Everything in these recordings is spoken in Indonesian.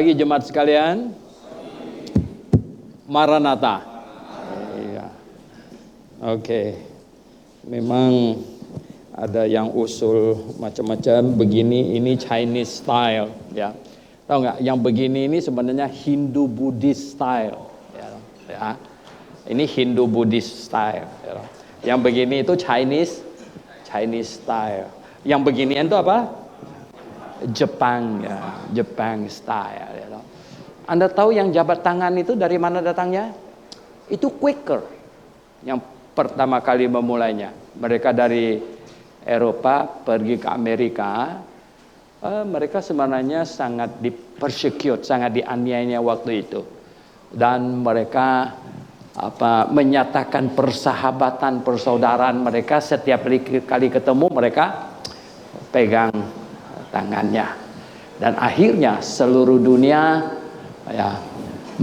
pagi jemaat sekalian. Maranatha. Iya. Oke. Memang ada yang usul macam-macam begini, ini Chinese style, ya. Tahu nggak? Yang begini ini sebenarnya Hindu Buddhist style, ya. Ini Hindu Buddhist style. Ya. Yang begini itu Chinese style. Yang beginian itu apa? Jepang, ya, Jepang style. Ya. Anda tahu yang jabat tangan itu dari mana datangnya? Itu Quaker yang pertama kali memulainya. Mereka dari Eropa pergi ke Amerika. Mereka sebenarnya sangat dipersecute, sangat dianiaya waktu itu. Dan mereka menyatakan persahabatan, persaudaraan mereka. Setiap kali ketemu mereka pegang tangannya, dan akhirnya seluruh dunia ya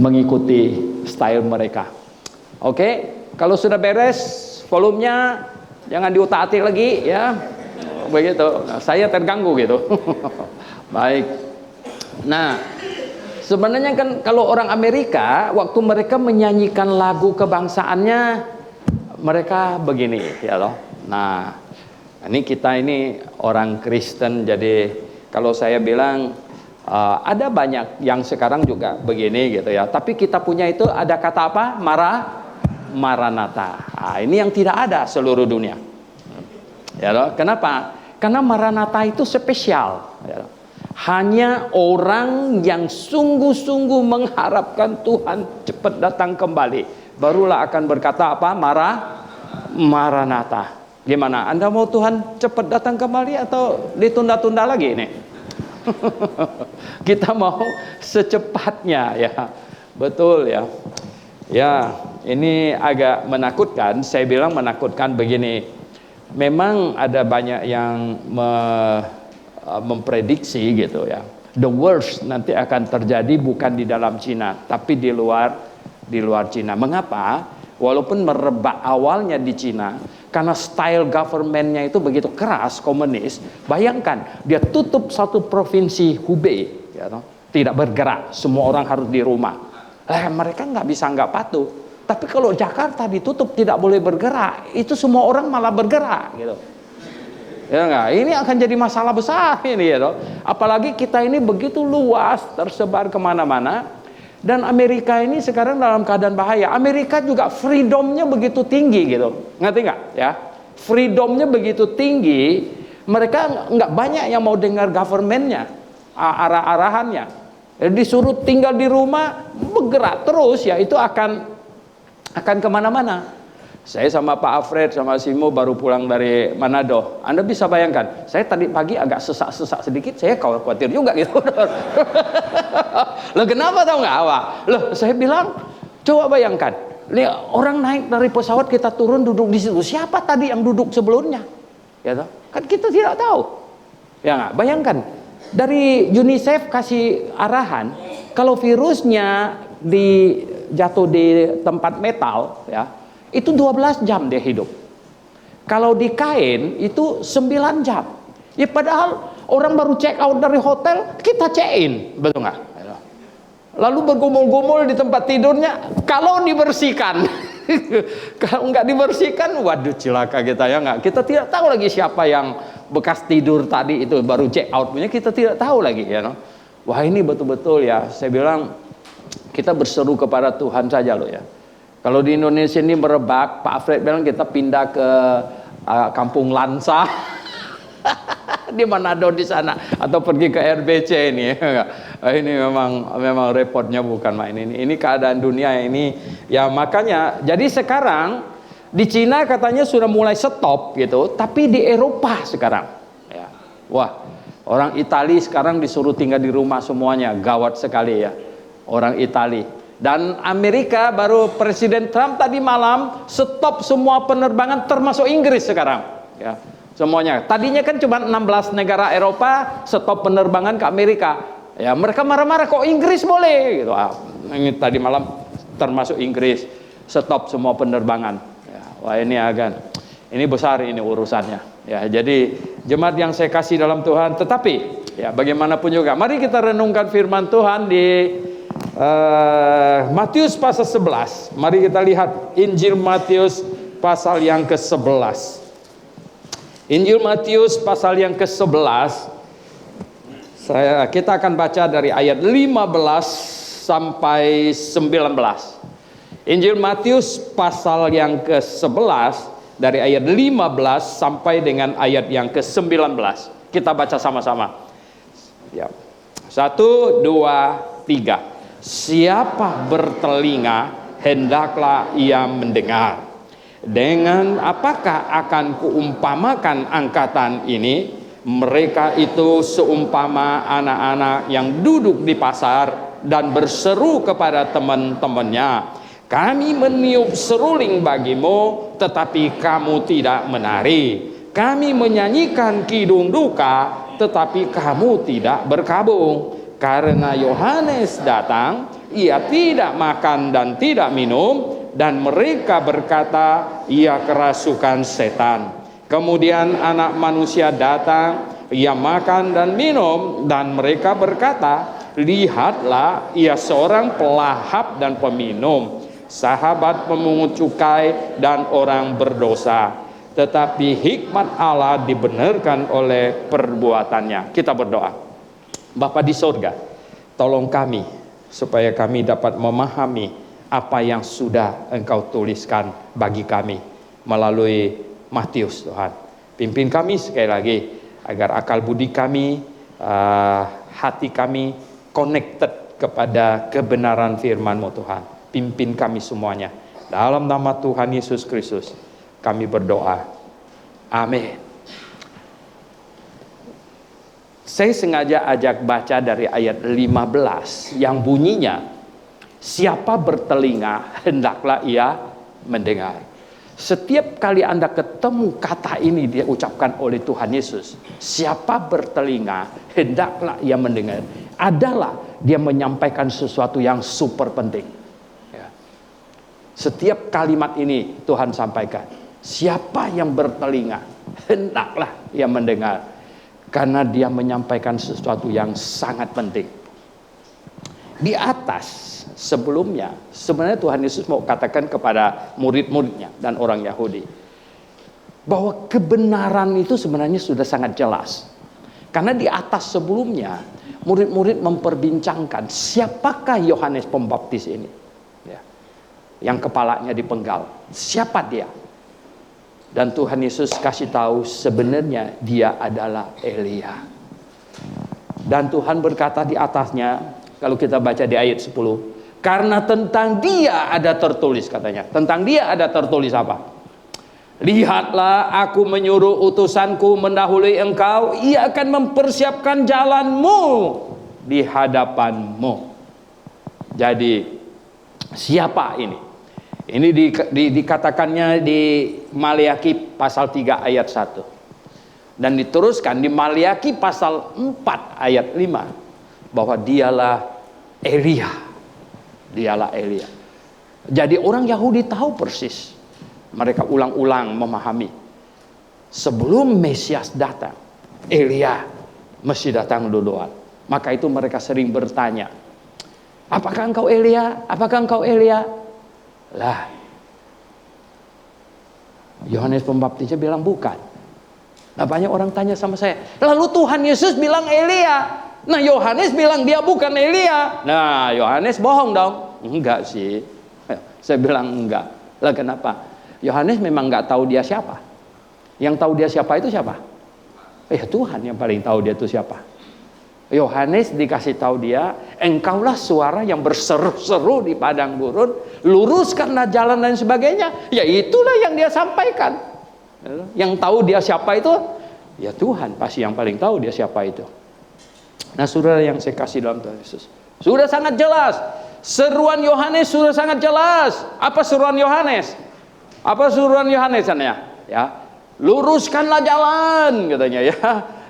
mengikuti style mereka. Oke, kalau sudah beres volumenya jangan diutak-atik lagi ya, begitu. Nah, saya terganggu gitu. Baik. Nah, sebenarnya kan kalau orang Amerika waktu mereka menyanyikan lagu kebangsaannya mereka begini ya loh. Nah, ini kita ini orang Kristen, jadi kalau saya bilang ada banyak yang sekarang juga begini gitu ya. Tapi kita punya itu ada kata apa? Maranatha. Nah, ini yang tidak ada seluruh dunia. Ya loh. Kenapa? Karena Maranatha itu spesial. Ya loh. Hanya orang yang sungguh-sungguh mengharapkan Tuhan cepat datang kembali, barulah akan berkata apa? Maranatha. Gimana? Anda mau Tuhan cepat datang kembali atau ditunda-tunda lagi nih? Kita mau secepatnya ya. Betul ya. Ya, ini agak menakutkan. Saya bilang menakutkan begini. Memang ada banyak yang memprediksi gitu ya. The worst nanti akan terjadi bukan di dalam Cina, tapi di luar Cina. Mengapa? Walaupun merebak awalnya di Cina, karena style governmentnya itu begitu keras, komunis. Bayangkan, dia tutup satu provinsi Hubei, ya, tidak bergerak, semua orang harus di rumah. Mereka nggak patuh. Tapi kalau Jakarta ditutup tidak boleh bergerak, itu semua orang malah bergerak, gitu. Ya nggak? Ini akan jadi masalah besar ini, ya. Apalagi kita ini begitu luas, tersebar kemana-mana. Dan Amerika ini sekarang dalam keadaan bahaya. Amerika juga freedomnya begitu tinggi gitu, ngerti nggak? Ya, freedomnya begitu tinggi. Mereka nggak banyak yang mau dengar governmentnya, arah-arahannya. Disuruh tinggal di rumah, bergerak terus ya, itu akan kemana-mana. Saya sama Pak Alfred sama Simo baru pulang dari Manado. Anda bisa bayangkan, saya tadi pagi agak sesak-sesak sedikit, saya khawatir juga gitu. Loh kenapa tahu nggak awak? Loh saya bilang, coba bayangkan, orang naik dari pesawat kita turun duduk di situ. Siapa tadi yang duduk sebelumnya? Ya toh? Kan kita tidak tahu. Ya nggak? Bayangkan, dari UNICEF kasih arahan, kalau virusnya jatuh di tempat metal, ya, itu 12 jam dia hidup. Kalau di kain itu 9 jam. Ya padahal orang baru check out dari hotel, kita check in, betul nggak? Lalu bergumul-gumul di tempat tidurnya, kalau dibersihkan. Kalau nggak dibersihkan, waduh cilaka kita ya nggak. Kita tidak tahu lagi siapa yang bekas tidur tadi itu baru check out punya, kita tidak tahu lagi ya. No? Wah ini betul-betul ya, saya bilang kita berseru kepada Tuhan saja loh ya. Kalau di Indonesia ini merebak, Pak Alfred bilang kita pindah ke Kampung Lansa di Manado di sana, atau pergi ke RBC ini. Ini memang repotnya bukan main ini. Ini keadaan dunia ini ya, makanya jadi sekarang di Cina katanya sudah mulai stop gitu, tapi di Eropa sekarang ya. Wah, orang Italia sekarang disuruh tinggal di rumah semuanya, gawat sekali ya. Orang Italia. Dan Amerika baru Presiden Trump tadi malam stop semua penerbangan termasuk Inggris sekarang ya, semuanya. Tadinya kan cuma 16 negara Eropa stop penerbangan ke Amerika ya, mereka marah-marah kok Inggris boleh gitu. Ini tadi malam termasuk Inggris stop semua penerbangan ya. Wah ini besar ini urusannya ya. Jadi jemaat yang saya kasih dalam Tuhan, tetapi Ya, bagaimanapun juga, mari kita renungkan firman Tuhan di Matius pasal 11. Mari kita lihat Injil Matius pasal yang ke-11. Injil Matius pasal yang ke-11. Kita akan baca dari ayat 15 sampai 19. Injil Matius pasal yang ke-11 dari ayat 15 sampai dengan ayat yang ke-19. Kita baca sama-sama. Ya. 1, 2, 3. Siapa bertelinga, hendaklah ia mendengar. Dengan apakah akan kuumpamakan angkatan ini? Mereka itu seumpama anak-anak yang duduk di pasar dan berseru kepada teman-temannya, kami meniup seruling bagimu, tetapi kamu tidak menari. Kami menyanyikan kidung duka, tetapi kamu tidak berkabung. Karena Yohanes datang, ia tidak makan dan tidak minum, dan mereka berkata, ia kerasukan setan. Kemudian anak manusia datang, ia makan dan minum, dan mereka berkata, lihatlah, ia seorang pelahap dan peminum, sahabat pemungut cukai dan orang berdosa. Tetapi hikmat Allah dibenarkan oleh perbuatannya. Kita berdoa. Bapa di sorga, tolong kami supaya kami dapat memahami apa yang sudah Engkau tuliskan bagi kami melalui Matius, Tuhan. Pimpin kami sekali lagi agar akal budi kami, hati kami connected kepada kebenaran firman-Mu, Tuhan. Pimpin kami semuanya. Dalam nama Tuhan Yesus Kristus kami berdoa. Amin. Saya sengaja ajak baca dari ayat 15 yang bunyinya, siapa bertelinga hendaklah ia mendengar. Setiap kali Anda ketemu kata ini dia ucapkan oleh Tuhan Yesus, siapa bertelinga hendaklah ia mendengar, adalah dia menyampaikan sesuatu yang super penting. Ya. Setiap kalimat ini Tuhan sampaikan, siapa yang bertelinga hendaklah ia mendengar. Karena dia menyampaikan sesuatu yang sangat penting. Di atas sebelumnya sebenarnya Tuhan Yesus mau katakan kepada murid-muridnya dan orang Yahudi bahwa kebenaran itu sebenarnya sudah sangat jelas. Karena di atas sebelumnya murid-murid memperbincangkan siapakah Yohanes Pembaptis ini, ya, yang kepalanya dipenggal. Siapa dia? Dan Tuhan Yesus kasih tahu sebenarnya dia adalah Elia. Dan Tuhan berkata di atasnya, kalau kita baca di ayat 10, karena tentang dia ada tertulis, katanya. Tentang dia ada tertulis apa? Lihatlah, aku menyuruh utusanku mendahului engkau, ia akan mempersiapkan jalanmu di hadapanmu. Jadi siapa ini? Ini dikatakannya di Maliaki pasal 3 ayat 1. Dan diteruskan di Maliaki pasal 4 ayat 5. Bahwa dialah Elia. Dialah Elia. Jadi orang Yahudi tahu persis. Mereka ulang-ulang memahami. Sebelum Mesias datang, Elia mesti datang duluan. Maka itu mereka sering bertanya, apakah engkau Elia? Apakah engkau Elia? Lah, Yohanes Pembaptisnya bilang bukan. Nah, banyak orang tanya sama saya, lalu Tuhan Yesus bilang Elia. Nah, Yohanes bilang dia bukan Elia. Nah, Yohanes bohong dong. Enggak sih. Saya bilang enggak. Lah kenapa? Yohanes memang enggak tahu dia siapa. Yang tahu dia siapa itu siapa? Ya Tuhan yang paling tahu dia itu siapa. Yohanes dikasih tahu dia, engkaulah suara yang berseru-seru di padang gurun, luruskanlah jalan dan sebagainya. Ya itulah yang dia sampaikan. Yang tahu dia siapa itu, ya Tuhan pasti yang paling tahu dia siapa itu. Nah, saudara yang saya kasih dalam Tuhan Yesus, sudah sangat jelas. Seruan Yohanes sudah sangat jelas. Apa seruan Yohanes? Apa seruan Yohanes ya? Luruskanlah jalan, katanya ya.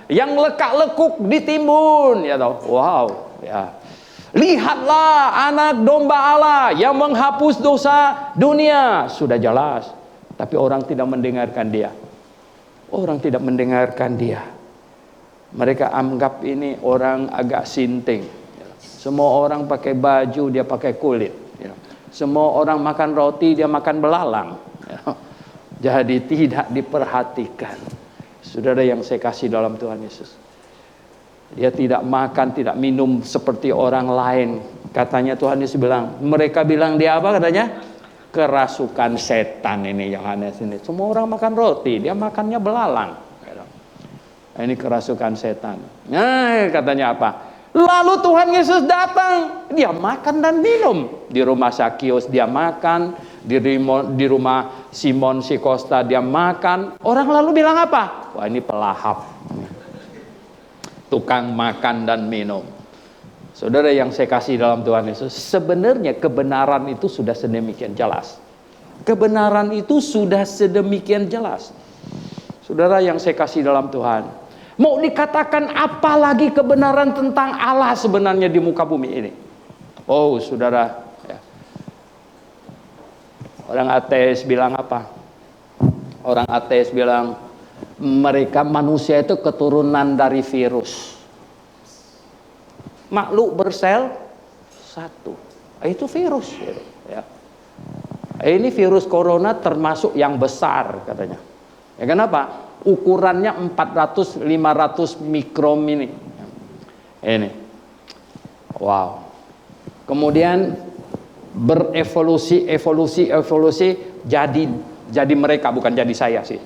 Yang lekak-lekuk ditimbun, ya tahu. Wow, ya. Lihatlah anak domba Allah yang menghapus dosa dunia. Sudah jelas. Tapi orang tidak mendengarkan dia. Orang tidak mendengarkan dia. Mereka anggap ini orang agak sinting. Semua orang pakai baju, dia pakai kulit. Semua orang makan roti, dia makan belalang. Jadi tidak diperhatikan. Saudara yang saya kasih dalam Tuhan Yesus, dia tidak makan, tidak minum seperti orang lain. Katanya Tuhan Yesus bilang, mereka bilang dia apa katanya? Kerasukan setan ini, Yohanes ini. Semua orang makan roti, dia makannya belalang. Ini kerasukan setan. Nah, katanya apa? Lalu Tuhan Yesus datang, dia makan dan minum. Di rumah Sakius dia makan, di rumah Simon si Kosta dia makan. Orang lalu bilang apa? Wah, ini pelahap. Tukang makan dan minum. Saudara yang saya kasih dalam Tuhan Yesus, sebenarnya kebenaran itu sudah sedemikian jelas. Kebenaran itu sudah sedemikian jelas. Saudara yang saya kasih dalam Tuhan, mau dikatakan apa lagi kebenaran tentang Allah sebenarnya di muka bumi ini? Oh, saudara, ya. Orang ateis bilang apa? Orang ateis bilang mereka manusia itu keturunan dari virus. Makhluk bersel satu, itu virus. Ya. Ini virus corona termasuk yang besar katanya. Ya, kenapa? Ukurannya 400-500 mikron ini. Ini. Wow. Kemudian berevolusi, evolusi jadi mereka, bukan jadi saya sih.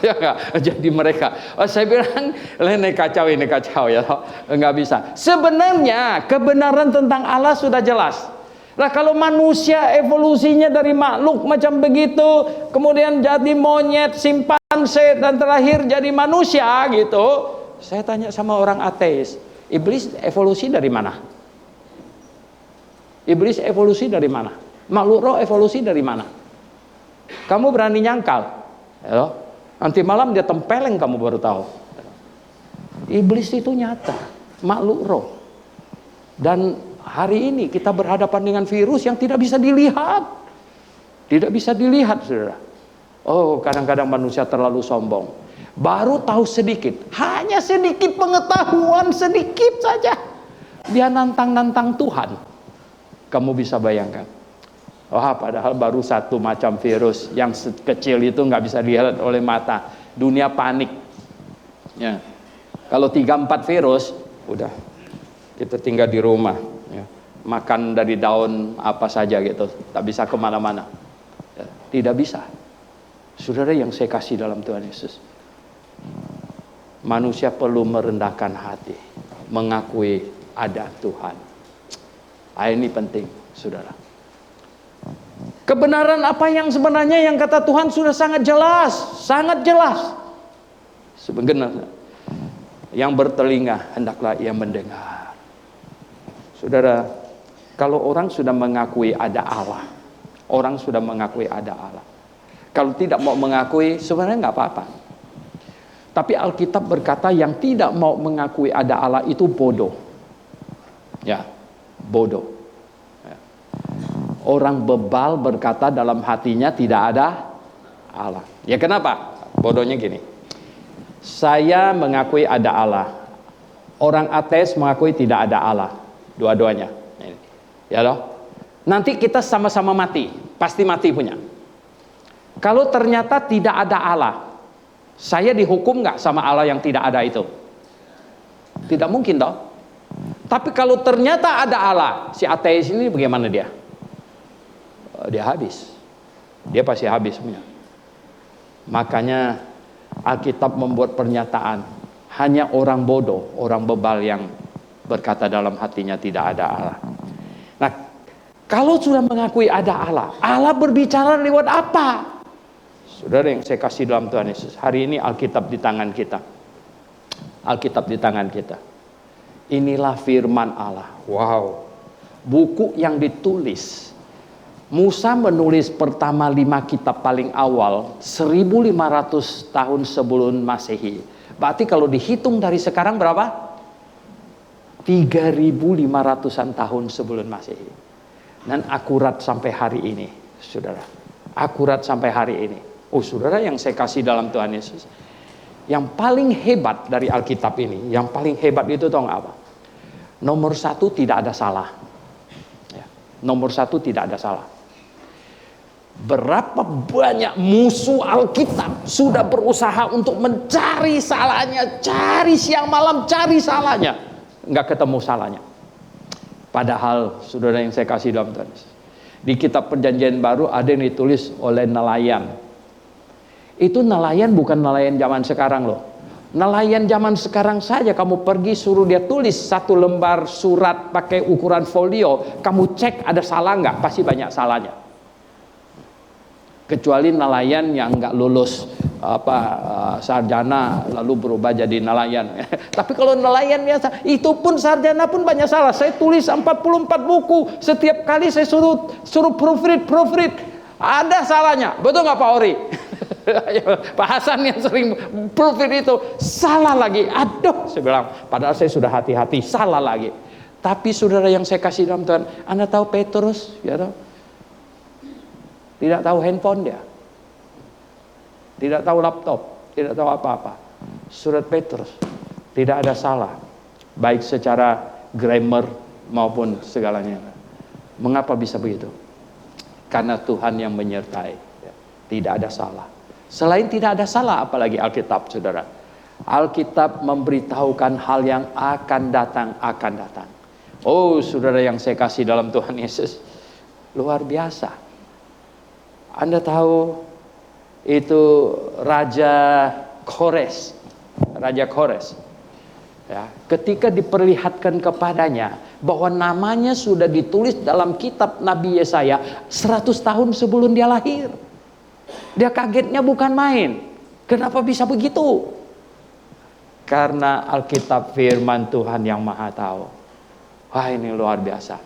Ya enggak? Jadi mereka. Oh, saya bilang ini kacau ya. Enggak bisa. Sebenarnya kebenaran tentang Allah sudah jelas. Nah, kalau manusia evolusinya dari makhluk macam begitu, kemudian jadi monyet, simpanse, dan terakhir jadi manusia gitu. Saya tanya sama orang ateis, iblis evolusi dari mana? Iblis evolusi dari mana? Makhluk roh evolusi dari mana? Kamu berani nyangkal? Ya, nanti malam dia tempeleng kamu baru tahu. Iblis itu nyata, makhluk roh. Dan hari ini kita berhadapan dengan virus yang tidak bisa dilihat. Tidak bisa dilihat, saudara. Oh, kadang-kadang manusia terlalu sombong. Baru tahu sedikit, hanya sedikit pengetahuan, sedikit saja. Dia nantang-nantang Tuhan. Kamu bisa bayangkan. Wah, padahal baru satu macam virus yang kecil itu nggak bisa dilihat oleh mata. Dunia panik. Ya. Kalau 3-4 virus, udah kita tinggal di rumah. Ya. Makan dari daun apa saja gitu, tak bisa kemana-mana. Ya. Tidak bisa. Saudara yang saya kasih dalam Tuhan Yesus, manusia perlu merendahkan hati, mengakui ada Tuhan. Ini penting, saudara. Kebenaran apa yang sebenarnya yang kata Tuhan sudah sangat jelas, sangat jelas. Sebenarnya yang bertelinga hendaklah ia mendengar. Saudara, kalau orang sudah mengakui ada Allah, orang sudah mengakui ada Allah. Kalau tidak mau mengakui, sebenarnya nggak apa-apa. Tapi Alkitab berkata yang tidak mau mengakui ada Allah itu bodoh. Ya, bodoh. Orang bebal berkata dalam hatinya tidak ada Allah. Ya, kenapa? Bodohnya gini. Saya mengakui ada Allah. Orang ateis mengakui tidak ada Allah. Dua-duanya. Ya loh. Nanti kita sama-sama mati. Pasti mati punya. Kalau ternyata tidak ada Allah, saya dihukum nggak sama Allah yang tidak ada itu? Tidak mungkin toh. Tapi kalau ternyata ada Allah, si ateis ini bagaimana dia? Dia habis. Dia pasti habis punya. Makanya Alkitab membuat pernyataan, hanya orang bodoh, orang bebal yang berkata dalam hatinya tidak ada Allah. Nah, kalau sudah mengakui ada Allah, Allah berbicara lewat apa? Saudara yang saya kasih dalam Tuhan Yesus, hari ini Alkitab di tangan kita. Alkitab di tangan kita. Inilah firman Allah. Wow. Buku yang ditulis. Musa menulis pertama 5 kitab paling awal 1500 tahun sebelum Masehi. Berarti kalau dihitung dari sekarang berapa? 3500-an tahun sebelum Masehi. Dan akurat sampai hari ini, saudara. Akurat sampai hari ini. Oh, saudara yang saya kasih dalam Tuhan Yesus. yang paling hebat dari Alkitab ini, yang paling hebat itu tahu nggak apa? Nomor satu, tidak ada salah. Ya, nomor satu, tidak ada salah. Berapa banyak musuh Alkitab sudah berusaha untuk mencari salahnya, cari siang malam, cari salahnya, nggak ketemu salahnya. Padahal, saudara yang saya kasih dalam Tuhan, di kitab Perjanjian Baru ada yang ditulis oleh nelayan. Itu nelayan bukan nelayan zaman sekarang loh. Nelayan zaman sekarang saja kamu pergi suruh dia tulis satu lembar surat pakai ukuran folio, kamu cek ada salah nggak, pasti banyak salahnya. Kecuali nelayan yang nggak lulus sarjana lalu berubah jadi nelayan. Tapi kalau nelayan biasa, itu pun sarjana pun banyak salah. Saya tulis 44 buku, setiap kali saya suruh proofread, ada salahnya. Betul nggak Pak Ori? Pak Hasan yang sering proofread itu salah lagi. Aduh, saya bilang, padahal saya sudah hati-hati, salah lagi. Tapi saudara yang saya kasih dalam Tuhan, Anda tahu Petrus, ya tahu? Tidak tahu handphone dia, tidak tahu laptop, tidak tahu apa-apa. Surat Petrus tidak ada salah, baik secara grammar maupun segalanya. Mengapa bisa begitu? Karena Tuhan yang menyertai. Tidak ada salah. Selain tidak ada salah, apalagi Alkitab, saudara. Alkitab memberitahukan hal yang akan datang. Oh, saudara yang saya kasih dalam Tuhan Yesus, luar biasa. Anda tahu itu Raja Kores, ya, ketika diperlihatkan kepadanya bahwa namanya sudah ditulis dalam kitab Nabi Yesaya 100 tahun sebelum dia lahir, dia kagetnya bukan main. Kenapa bisa begitu? Karena Alkitab firman Tuhan yang Maha Tahu. Wah, ini luar biasa,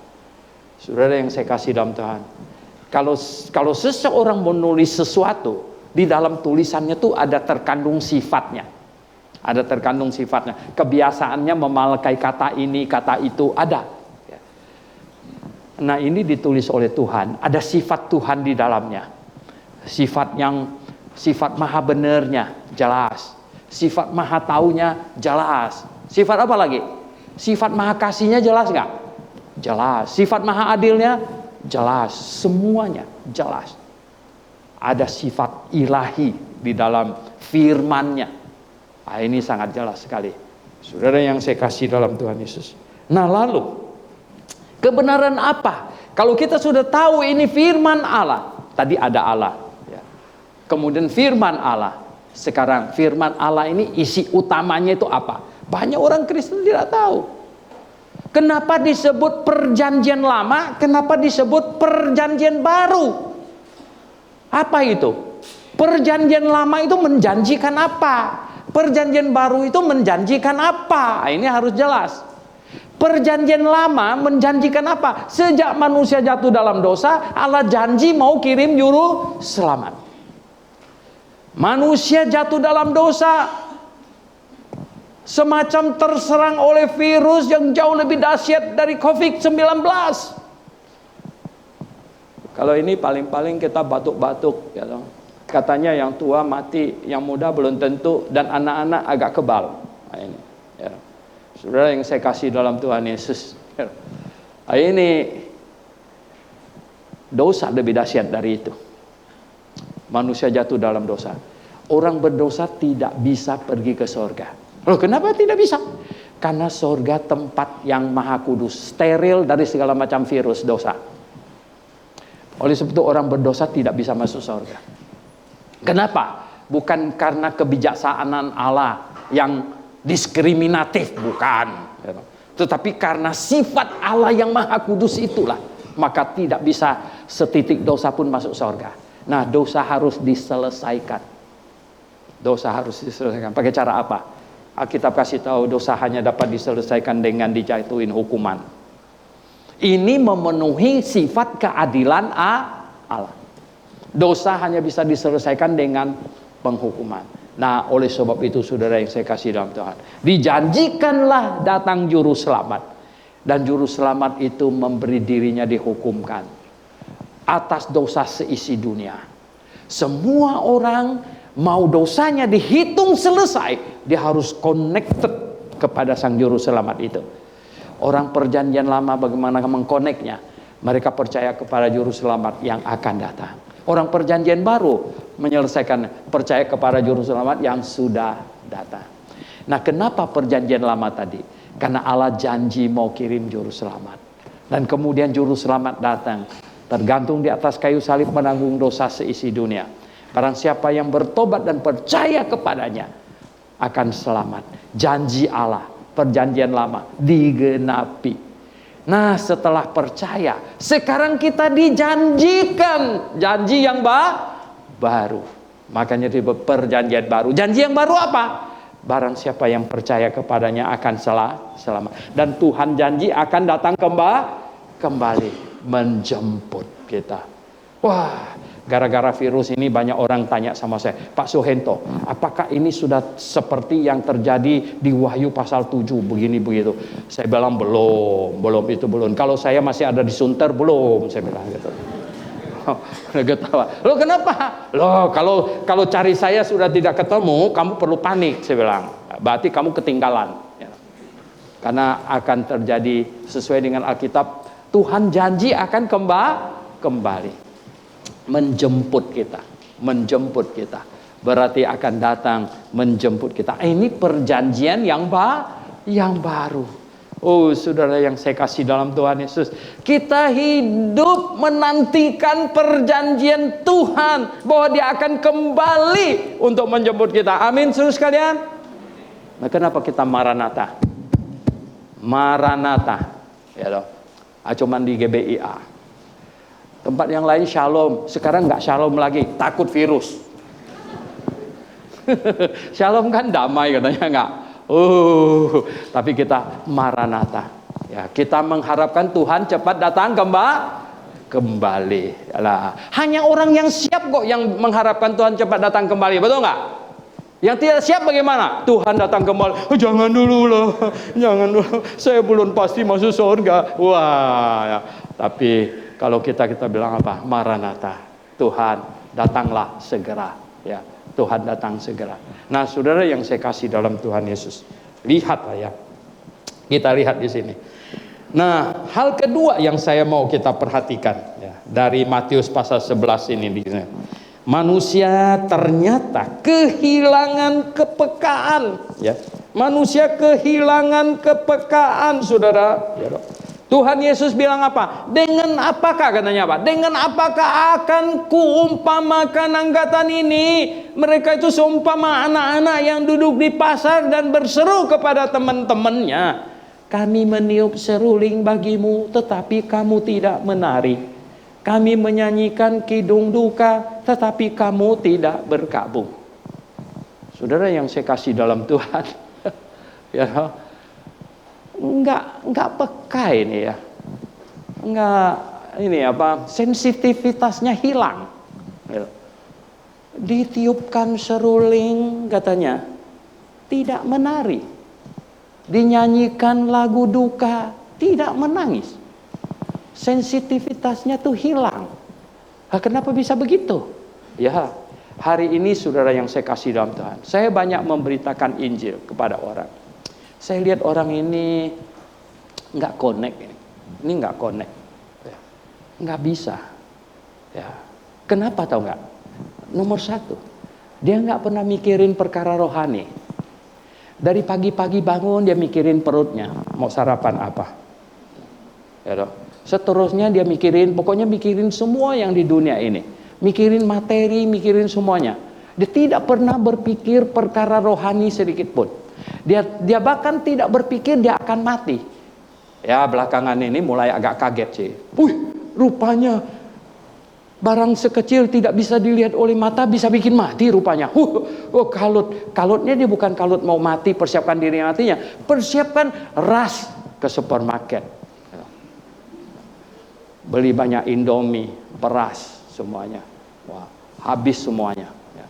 saudara yang saya kasih dalam Tuhan. Kalau seseorang menulis sesuatu, di dalam tulisannya tuh ada terkandung sifatnya. Kebiasaannya memakai kata ini, kata itu, ada. Nah, ini ditulis oleh Tuhan, ada sifat Tuhan di dalamnya. Sifat maha benernya, jelas. Sifat maha taunya, jelas. Sifat apa lagi? Sifat maha kasihnya jelas nggak? Jelas. Sifat maha adilnya, jelas. Semuanya jelas. Ada sifat ilahi di dalam firman-Nya. Nah, ini sangat jelas sekali, saudara yang saya kasih dalam Tuhan Yesus. Nah, lalu kebenaran apa? Kalau kita sudah tahu ini firman Allah, tadi ada Allah, ya. Kemudian firman Allah. Sekarang firman Allah ini isi utamanya itu apa? Banyak orang Kristen tidak tahu. Kenapa disebut perjanjian lama? Kenapa disebut perjanjian baru? Apa itu? Perjanjian lama itu menjanjikan apa? Perjanjian baru itu menjanjikan apa? Nah, ini harus jelas. Perjanjian lama menjanjikan apa? Sejak manusia jatuh dalam dosa, Allah janji mau kirim juru selamat. Manusia jatuh dalam dosa, semacam terserang oleh virus yang jauh lebih dahsyat dari COVID-19. Kalau ini paling-paling kita batuk-batuk, ya, katanya yang tua mati, yang muda belum tentu, dan anak-anak agak kebal. Nah, ini, ya. Saudara yang saya kasih dalam Tuhan Yesus, ya. Nah, ini dosa lebih dahsyat dari itu. Manusia jatuh dalam dosa. Orang berdosa tidak bisa pergi ke surga. Loh, kenapa tidak bisa? Karena surga tempat yang maha kudus, steril dari segala macam virus dosa. Oleh sebab itu orang berdosa tidak bisa masuk surga. Kenapa? Bukan karena kebijaksanaan Allah yang diskriminatif, bukan. Tetapi karena sifat Allah yang maha kudus itulah, maka tidak bisa setitik dosa pun masuk surga. Nah, dosa harus diselesaikan. Dosa harus diselesaikan. Pakai cara apa? Alkitab kasih tahu dosa hanya dapat diselesaikan dengan dijatuhin hukuman. Ini memenuhi sifat keadilan Allah. Dosa hanya bisa diselesaikan dengan penghukuman. Nah, oleh sebab itu saudara yang saya kasih dalam Tuhan, dijanjikanlah datang juru selamat. Dan juru selamat itu memberi dirinya dihukumkan atas dosa seisi dunia. Semua orang mau dosanya dihitung selesai, dia harus connected kepada Sang Juru Selamat itu. Orang perjanjian lama bagaimana mengkoneknya? Mereka percaya kepada Juru Selamat yang akan datang. Orang perjanjian baru menyelesaikan percaya kepada Juru Selamat yang sudah datang. Nah, kenapa perjanjian lama tadi? Karena Allah janji mau kirim Juru Selamat. Dan kemudian Juru Selamat datang, tergantung di atas kayu salib menanggung dosa seisi dunia. Barang siapa yang bertobat dan percaya kepadanya akan selamat. Janji Allah, perjanjian lama digenapi. Nah, setelah percaya, sekarang kita dijanjikan janji yang baru. Makanya di perjanjian baru. Janji yang baru apa? Barang siapa yang percaya kepadanya akan selamat. Dan Tuhan janji akan datang kembali menjemput kita. Wah, gara-gara virus ini banyak orang tanya sama saya, Pak Suhento, apakah ini sudah seperti yang terjadi di Wahyu pasal 7 begini begitu? Saya bilang belum itu belum. Kalau saya masih ada di Sunter belum, saya bilang gitu. Ketawa. Loh kenapa? Loh kalau cari saya sudah tidak ketemu, kamu perlu panik, saya bilang. Berarti kamu ketinggalan. Ya. Karena akan terjadi sesuai dengan Alkitab, Tuhan janji akan kembali. Menjemput kita, berarti akan datang menjemput kita. Ini perjanjian yang baru. Oh, saudara yang saya kasih dalam Tuhan Yesus, kita hidup menantikan perjanjian Tuhan bahwa Dia akan kembali untuk menjemput kita. Amin, saudara sekalian. Nah, kenapa kita Maranatha? Ya loh. Cuman di GBIA. Tempat yang lain shalom, sekarang nggak shalom lagi, takut virus. Shalom kan damai katanya nggak. Tapi kita Maranatha. Ya, kita mengharapkan Tuhan cepat datang kembali. Lah, hanya orang yang siap kok yang mengharapkan Tuhan cepat datang kembali, betul nggak? Yang tidak siap bagaimana? Tuhan datang kembali. Jangan dulu loh, jangan dulu. Saya belum pasti masuk surga. Wah, ya. Tapi kalau kita bilang apa? Maranatha, Tuhan datanglah segera. Ya, Tuhan datang segera. Nah, saudara yang saya kasih dalam Tuhan Yesus, lihatlah ya. Kita lihat di sini. Nah, hal kedua yang saya mau kita perhatikan ya, dari Matius pasal 11 ini di sini. Manusia ternyata kehilangan kepekaan, ya. Manusia kehilangan kepekaan, saudara. Ya, Tuhan Yesus bilang apa? Dengan apakah katanya apa? Dengan apakah akan kuumpamakan angkatan ini? Mereka itu seumpama anak-anak yang duduk di pasar dan berseru kepada teman-temannya. Kami meniup seruling bagimu, tetapi kamu tidak menari. Kami menyanyikan kidung duka, tetapi kamu tidak berkabung. Saudara yang saya kasih dalam Tuhan, ya, enggak peka ini ya, enggak ini apa, sensitivitasnya hilang. Ditiupkan seruling katanya, tidak menari. Dinyanyikan lagu duka, tidak menangis. Sensitivitasnya tuh hilang. Nah, kenapa bisa begitu? Ya, hari ini saudara yang saya kasih dalam Tuhan, saya banyak memberitakan Injil kepada orang. Saya lihat orang ini nggak connect, ini nggak connect, ya. Nggak bisa. Ya, kenapa tahu nggak? Nomor satu, dia nggak pernah mikirin perkara rohani. Dari pagi-pagi bangun dia mikirin perutnya, mau sarapan apa. Ya dong. Seterusnya dia pokoknya mikirin semua yang di dunia ini. Mikirin materi, mikirin semuanya. Dia tidak pernah berpikir perkara rohani sedikit pun. Dia bahkan tidak berpikir dia akan mati. Ya, belakangan ini mulai agak kaget sih. Rupanya barang sekecil tidak bisa dilihat oleh mata bisa bikin mati rupanya. Kalutnya dia bukan kalut mau mati, persiapkan diri matinya. Persiapkan ras ke supermarket. Beli banyak Indomie, beras, semuanya. Wah, habis semuanya. Ya.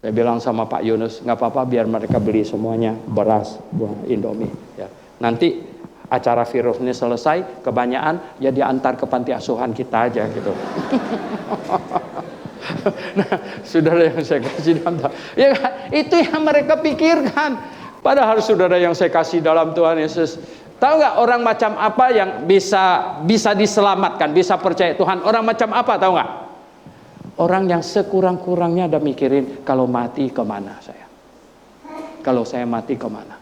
Saya bilang sama Pak Yunus, nggak apa-apa biar mereka beli semuanya, beras, buah Indomie. Ya. Nanti acara virus ini selesai, kebanyakan ya diantar ke panti asuhan kita aja gitu. Nah, saudara yang saya kasih dalam Tuhan, ya kan? Itu yang mereka pikirkan. Padahal saudara yang saya kasih dalam Tuhan Yesus, tahu nggak orang macam apa yang bisa diselamatkan, bisa percaya Tuhan? Orang macam apa, tahu nggak? Orang yang sekurang-kurangnya ada mikirin, kalau mati kemana saya? Kalau saya mati kemana?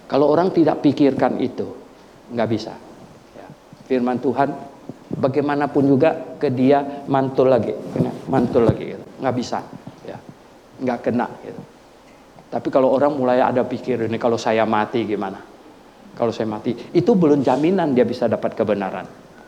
Kalau orang tidak pikirkan itu, nggak bisa. Ya. Firman Tuhan, bagaimanapun juga ke dia mantul lagi, gitu. Nggak bisa, ya. Nggak kena. Gitu. Tapi kalau orang mulai ada pikir ini, kalau saya mati gimana? Kalau saya mati, itu belum jaminan dia bisa dapat kebenaran.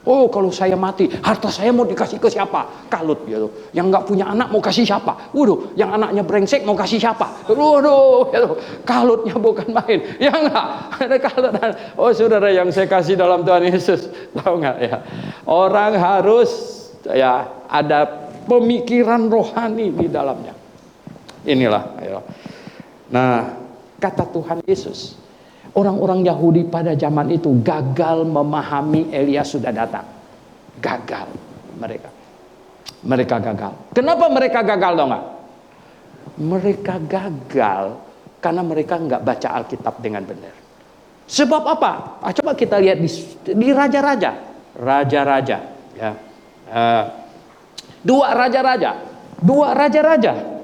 Oh, kalau saya mati, harta saya mau dikasih ke siapa? Kalut gitu. Yang nggak punya anak mau kasih siapa? Waduh, yang anaknya brengsek mau kasih siapa? Waduh, gitu. Kalutnya bukan main. Ya nggak? Ada kalut. Oh, saudara yang saya kasih dalam Tuhan Yesus, tahu nggak ya? Orang harus ya ada pemikiran rohani di dalamnya. Inilah. Ya. Nah, kata Tuhan Yesus. Orang-orang Yahudi pada zaman itu gagal memahami Elia sudah datang. Gagal mereka. Mereka gagal. Kenapa mereka gagal, dong nggak? Mereka gagal karena mereka nggak baca Alkitab dengan benar. Sebab apa? Coba kita lihat di Raja-Raja. Raja-Raja. Ya. Dua Raja-Raja.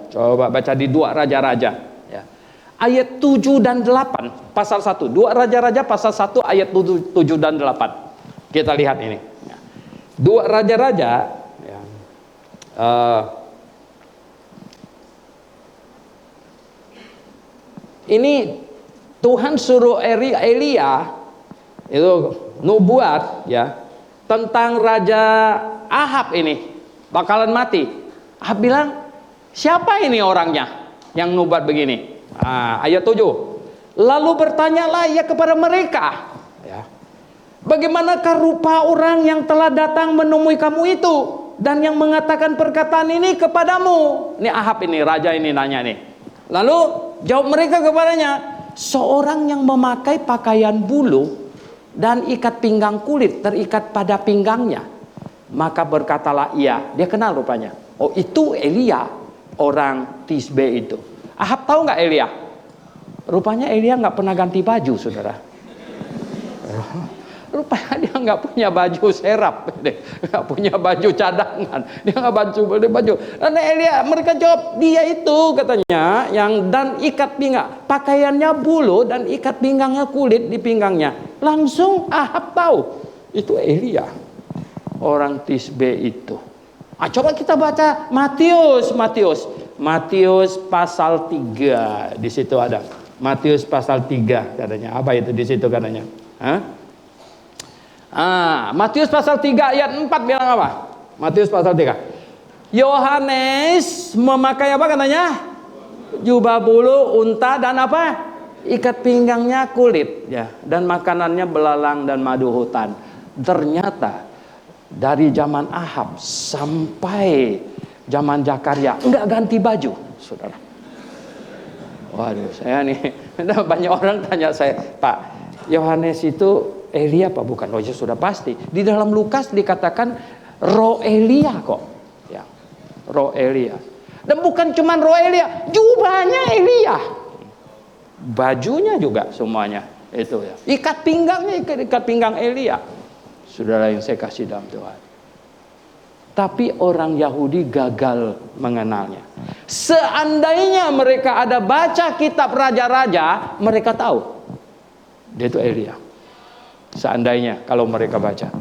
Coba baca di Dua Raja-Raja. Ayat 7 dan 8 pasal 1. Dua Raja-Raja pasal 1 ayat 7 dan 8. Kita lihat ini. Dua Raja-Raja ya. Ini Tuhan suruh Elia itu nubuat ya tentang Raja Ahab ini bakalan mati. Ahab bilang, siapa ini orangnya yang nubuat begini? Ayat 7. Lalu bertanyalah ia kepada mereka, ya, bagaimanakah rupa orang yang telah datang menemui kamu itu dan yang mengatakan perkataan ini kepadamu? Ini Ahab ini, raja ini nanya nih. Lalu jawab mereka kepadanya, seorang yang memakai pakaian bulu dan ikat pinggang kulit terikat pada pinggangnya. Maka berkatalah ia, dia kenal rupanya. Oh, itu Elia, orang Tisbe itu. Ahab tahu nggak Elia? Rupanya Elia nggak pernah ganti baju, saudara. Rupanya dia nggak punya baju serap, nggak punya baju cadangan, dia nggak baju. Dan Elia, mereka jawab, dia itu katanya yang dan ikat pinggang, pakaiannya bulu dan ikat pinggangnya kulit di pinggangnya. Langsung Ahab tahu itu Elia, orang Tisbe itu. Coba kita baca Matius pasal 3. Di situ ada Matius pasal 3 katanya. Apa itu di situ katanya? Matius pasal 3 ayat 4 bilang apa? Matius pasal 3. Yohanes memakai apa katanya? Jubah bulu unta dan apa? Ikat pinggangnya kulit ya, dan makanannya belalang dan madu hutan. Ternyata dari zaman Ahab sampai zaman Zakaria enggak ganti baju, saudara. Waduh, saya nih banyak orang tanya saya, Pak, Yohanes itu Elia apa bukan? Oh ya sudah pasti. Di dalam Lukas dikatakan roh Elia kok. Ya, roh Elia. Dan bukan cuma roh Elia, jubahnya Elia. Bajunya juga semuanya itu ya. Ikat pinggangnya ikat pinggang Elia. Saudara yang saya kasih dalam Tuhan. Tapi orang Yahudi gagal mengenalnya. Seandainya mereka ada baca kitab raja-raja, mereka tahu dia itu Elia. Seandainya kalau mereka baca.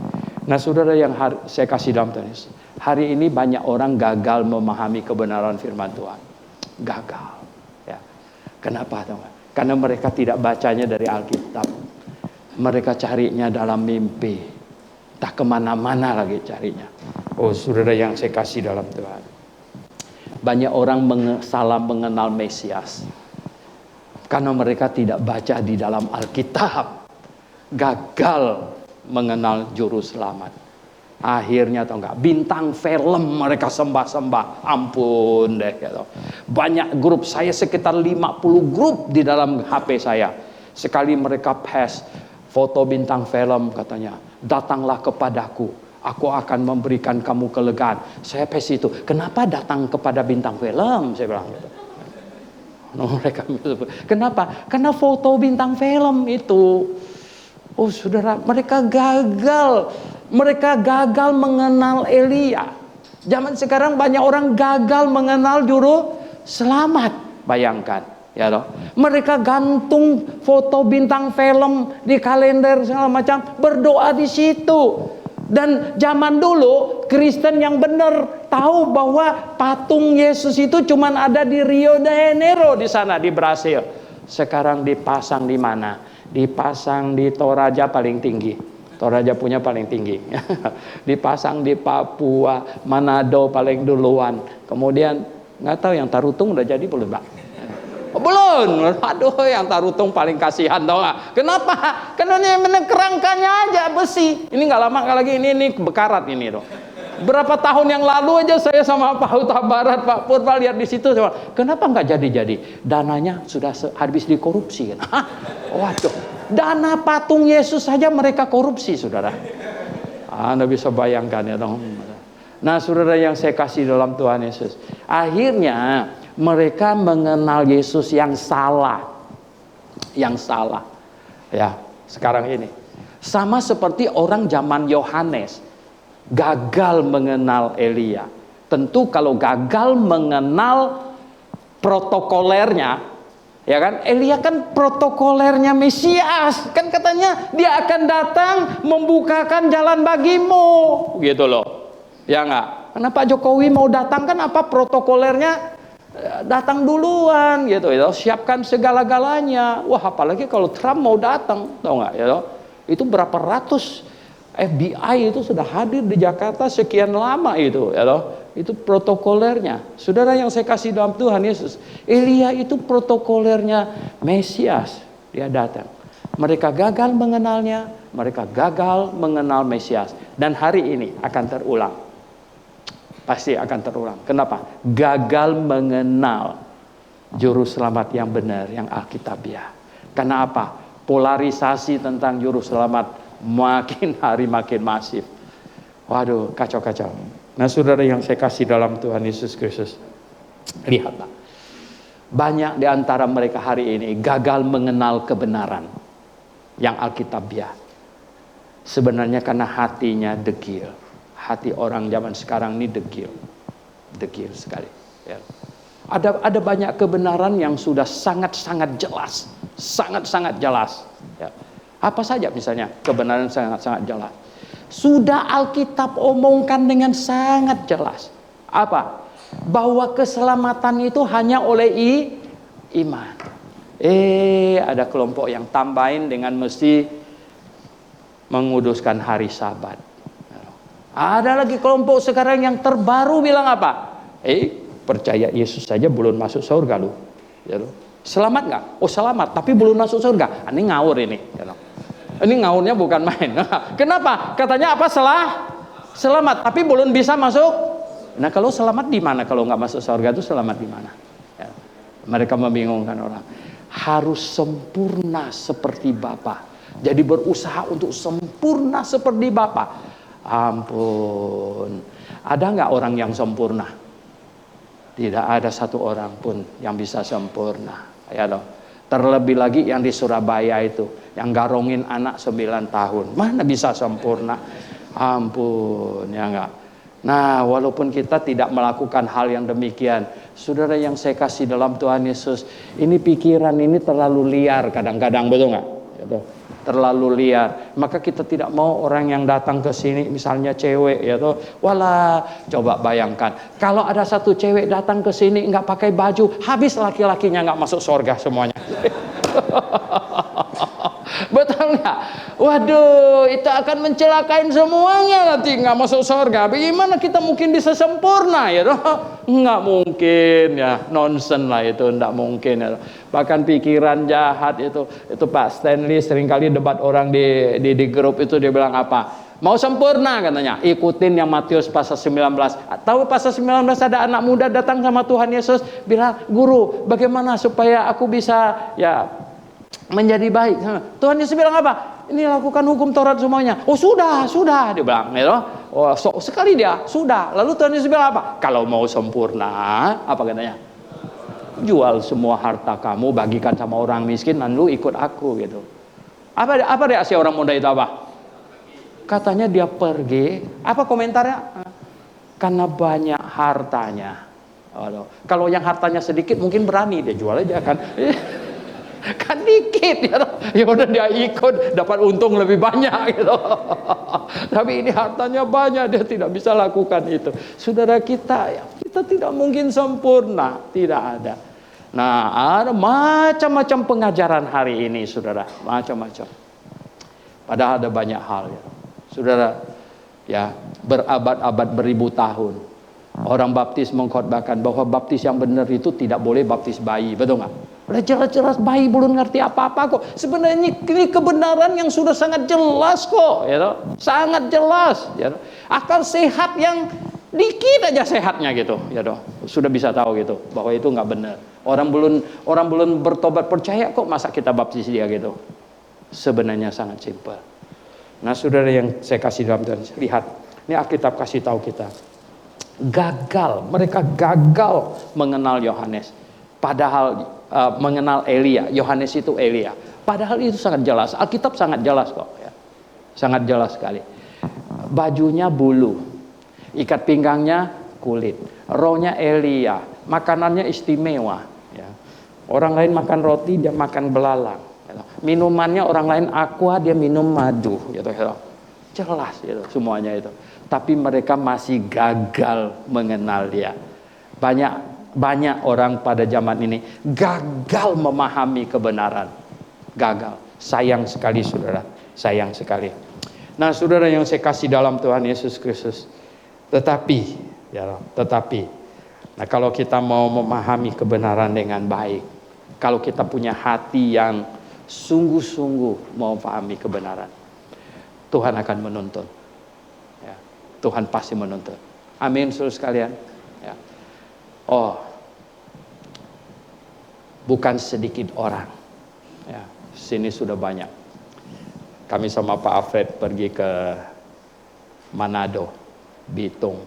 Nah, saudara yang saya kasih dalam Tuhan, hari ini banyak orang gagal memahami kebenaran firman Tuhan. Gagal. Ya. Kenapa? Karena mereka tidak bacanya dari Alkitab. Mereka carinya dalam mimpi. Tak kemana-mana lagi carinya. Oh, saudara yang saya kasih dalam Tuhan, banyak orang salah mengenal Mesias karena mereka tidak baca di dalam Alkitab. Gagal mengenal juru selamat. Akhirnya tahu nggak, bintang film mereka sembah-sembah. Ampun deh gitu. Banyak grup, saya sekitar 50 grup di dalam HP saya. Sekali mereka pass foto bintang film katanya, datanglah kepadaku. Aku akan memberikan kamu kelegaan. Saya pesi itu. Kenapa datang kepada bintang film? Saya bilang gitu. Mereka, kenapa? Karena foto bintang film itu. Oh saudara, mereka gagal. Mereka gagal mengenal Elia. Zaman sekarang banyak orang gagal mengenal juru selamat. Bayangkan. Ya loh. Mereka gantung foto bintang film di kalender segala macam. Berdoa di situ. Dan zaman dulu Kristen yang benar tahu bahwa patung Yesus itu cuma ada di Rio de Janeiro di sana di Brasil. Sekarang dipasang di mana? Dipasang di Toraja paling tinggi. Toraja punya paling tinggi. Dipasang di Papua, Manado paling duluan. Kemudian nggak tahu yang Tarutung udah jadi belum, Pak? Belum. Aduh, yang Tarutung paling kasihan tau gak? Kenapa? Karena ini kerangkanya aja besi. Ini nggak lama lagi ini bekarat ini tuh. Berapa tahun yang lalu aja saya sama Pak Huta Barat, Pak Purba lihat di situ. Kenapa nggak jadi? Dananya sudah habis dikorupsi kan? Waduh, dana patung Yesus saja mereka korupsi, saudara. Anda bisa bayangkan ya dong. Nah, saudara yang saya kasih dalam Tuhan Yesus, akhirnya mereka mengenal Yesus yang salah. Yang salah. Ya, sekarang ini. Sama seperti orang zaman Yohanes. Gagal mengenal Elia. Tentu kalau gagal mengenal protokolernya. Ya kan? Elia kan protokolernya Mesias. Kan katanya dia akan datang membukakan jalan bagimu. Gitu loh. Ya enggak? Karena Pak Jokowi mau datang kan apa protokolernya? Datang duluan gitu ya, siapkan segala-galanya. Wah, apalagi kalau Trump mau datang, tahu nggak ya? Itu berapa ratus FBI itu sudah hadir di Jakarta sekian lama itu ya. Itu protokolernya. Saudara yang saya kasih dalam Tuhan Yesus, Elia itu protokolernya Mesias. Dia datang. Mereka gagal mengenalnya, mereka gagal mengenal Mesias, dan hari ini akan terulang. Pasti akan terulang. Kenapa? Gagal mengenal juru selamat yang benar, yang Alkitabiah. Karena apa? Polarisasi tentang juru selamat makin hari makin masif. Waduh, kacau-kacau. Nah, saudara yang saya kasih dalam Tuhan Yesus Kristus, lihatlah. Banyak di antara mereka hari ini gagal mengenal kebenaran yang Alkitabiah. Sebenarnya karena hatinya degil. Hati orang zaman sekarang ini degil sekali. Ya. Ada banyak kebenaran yang sudah sangat-sangat jelas, sangat-sangat jelas. Ya. Apa saja misalnya kebenaran sangat-sangat jelas. Sudah Alkitab omongkan dengan sangat jelas. Apa? Bahwa keselamatan itu hanya oleh iman. Ada kelompok yang tambahin dengan mesti menguduskan hari Sabat. Ada lagi kelompok sekarang yang terbaru bilang apa? Percaya Yesus saja belum masuk surga lu. Ya, lu. Selamat nggak? Oh selamat, tapi belum masuk surga. Ini ngawur ini. Ya, lu. Ini ngawurnya bukan main. Kenapa? Katanya apa? Selamat, tapi belum bisa masuk. Nah kalau selamat di mana? Kalau nggak masuk surga itu selamat di mana? Ya. Mereka membingungkan orang. Harus sempurna seperti Bapa. Jadi berusaha untuk sempurna seperti Bapa. Ampun, ada nggak orang yang sempurna? Tidak ada satu orang pun yang bisa sempurna. Ya loh. Terlebih lagi yang di Surabaya itu, yang garongin anak 9 tahun, mana bisa sempurna? Ampun, ya enggak. Nah, walaupun kita tidak melakukan hal yang demikian, saudara yang saya kasih dalam Tuhan Yesus, ini pikiran ini terlalu liar kadang-kadang, betul nggak? Gitu. Terlalu liar, maka kita tidak mau orang yang datang ke sini, misalnya cewek, ya toh, walah, coba bayangkan, kalau ada satu cewek datang ke sini nggak pakai baju, habis laki-lakinya nggak masuk surga semuanya. Betul nggak? Waduh, itu akan mencelakain semuanya nanti nggak masuk surga. Bagaimana kita mungkin bisa sempurna ya? Nggak mungkin ya, nonsen lah itu, nggak mungkin ya. Bahkan pikiran jahat itu Pak Stanley seringkali debat orang di grup itu, dia bilang apa? Mau sempurna katanya, ikutin yang Matius pasal 19. Tahu pasal 19 ada anak muda datang sama Tuhan Yesus bilang, guru, bagaimana supaya aku bisa ya menjadi baik? Tuhan Yesus bilang apa? Ini lakukan hukum Taurat semuanya. Oh sudah dia bilang, gitu. Oh, sok sekali dia, sudah. Lalu Tuhan Yesus bilang apa? Kalau mau sempurna, apa katanya? Jual semua harta kamu, bagikan sama orang miskin, lalu ikut aku gitu. Apa reaksi orang muda itu apa? Katanya dia pergi. Apa komentarnya? Karena banyak hartanya. Kalau yang hartanya sedikit mungkin berani dia jual aja kan. Kan dikit ya udah dia ikut, dapat untung lebih banyak gitu. Tapi ini hartanya banyak, dia tidak bisa lakukan itu. Saudara, kita tidak mungkin sempurna, tidak ada. Nah, ada macam-macam pengajaran hari ini, saudara, macam-macam. Padahal ada banyak hal ya. Saudara, ya, berabad-abad, beribu tahun orang baptis mengkhotbahkan bahwa baptis yang benar itu tidak boleh baptis bayi, betul nggak? Udah jelas-jelas bayi belum ngerti apa-apa kok. Sebenarnya ini kebenaran yang sudah sangat jelas kok, ya toh? Sangat jelas, ya toh? Akal sehat yang dikit aja sehatnya gitu, ya toh? Sudah bisa tahu gitu bahwa itu nggak benar. Orang belum bertobat percaya kok masa kita baptis dia gitu. Sebenarnya sangat simpel. Nah, saudara yang saya kasih dalam Tuhan, lihat, ini Alkitab kasih tahu kita. Mereka gagal mengenal Yohanes. Padahal mengenal Elia, Yohanes itu Elia. Padahal itu sangat jelas, Alkitab sangat jelas kok ya. Sangat jelas sekali. Bajunya bulu, ikat pinggangnya kulit, rohnya Elia, makanannya istimewa ya. Orang lain makan roti, dia makan belalang ya. Minumannya orang lain aqua, dia minum madu gitu ya. Jelas gitu semuanya itu. Tapi mereka masih gagal mengenal dia. Banyak orang pada zaman ini gagal memahami kebenaran. Gagal. Sayang sekali saudara. Sayang sekali. Nah saudara yang saya kasih dalam Tuhan Yesus Kristus. Tetapi. Nah kalau kita mau memahami kebenaran dengan baik. Kalau kita punya hati yang sungguh-sungguh mau memahami kebenaran. Tuhan akan menuntun. Ya, Tuhan pasti menuntun. Amin saudara sekalian. Ya. Oh, bukan sedikit orang. Ya, sini sudah banyak. Kami sama Pak Alfred pergi ke Manado, Bitung.